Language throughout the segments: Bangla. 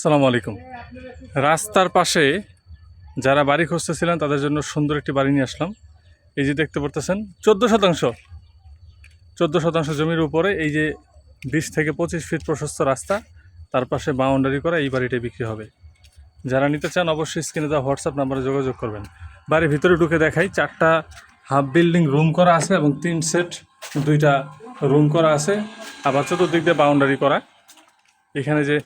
আসসালামু আলাইকুম। রাস্তার পাশে যারা বাড়ি খুঁজতেছিলেন তাদের জন্য সুন্দর একটি বাড়ি নিয়ে আসলাম। এই যে দেখতে পারতেছেন 14 শতাংশ জমির উপরে এই যে 20 থেকে 25 ফিট প্রশস্ত রাস্তা, তার পাশে বাউন্ডারি করা এই বাড়িটাই বিক্রি হবে। যারা নিতে চান অবশ্যই স্ক্রিনে দেওয়া হোয়াটসঅ্যাপ নাম্বারে যোগাযোগ করবেন। বাড়ির ভিতরে ঢুকে দেখাই, 4টা হাফ বিল্ডিং রুম করা আছে এবং 3 সেট 2টা রুম করা আছে, আবার চতুর্দিক দিয়ে বাউন্ডারি করা। এখানে যে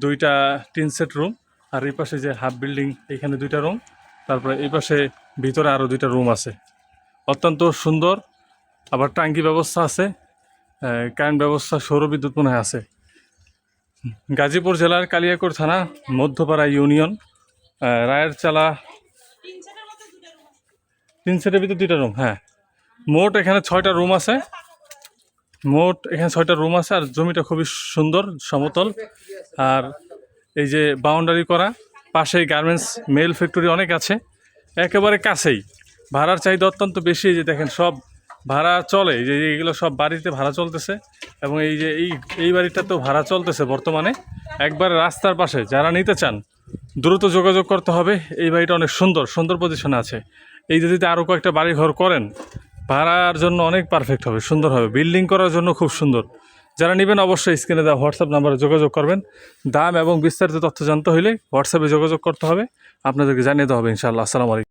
2টা 3 সেট রুম, আর এই পাশে যে হাফ বিল্ডিং এখানে 2টা রুম, তারপরে এই পাশে ভিতরে আরও 2টা রুম আছে। অত্যন্ত সুন্দর, আবার ট্যাঙ্কি ব্যবস্থা আছে, কারেন্ট ব্যবস্থা, সৌরবিদ্যুৎ মনে হয় আছে। গাজীপুর জেলার কালিয়াকৈর থানা, মধ্যপাড়া ইউনিয়ন, রায়ের চালা। 3 সেটের ভিতরে 2টা রুম, হ্যাঁ। মোট এখানে 6টা রুম আছে, আর জমিটা খুবই সুন্দর, সমতল। আর এই যে বাউন্ডারি করা, পাশেই গার্মেন্টস মেল ফ্যাক্টরি অনেক আছে, একেবারে কাছেই। ভাড়ার চাহিদা অত্যন্ত বেশি। এই যে দেখেন সব ভাড়া চলে, যে এইগুলো সব বাড়িতে ভাড়া চলতেছে, এবং এই যে এই বাড়িটাতেও ভাড়া চলতেছে বর্তমানে। একবার রাস্তার পাশে, যারা নিতে চান দ্রুত যোগাযোগ করতে হবে। এই বাড়িটা অনেক সুন্দর পজিশনে আছে। এই যদি আরও কয়েকটা বাড়ি ঘর করেন, ভাড়ার জন্য অনেক পারফেক্ট হবে, সুন্দর হবে, বিল্ডিং করার জন্য খুব সুন্দর। যারা নেবেন অবশ্যই স্ক্রিনে দেওয়া হোয়াটসঅ্যাপ নাম্বারে যোগাযোগ করবেন। দাম এবং বিস্তারিত তথ্য জানতে হলে হোয়াটসঅ্যাপে যোগাযোগ করতে হবে, আপনাদেরকে জানিয়ে দেওয়া হবে ইনশাআল্লাহ। আসসালামু আলাইকুম।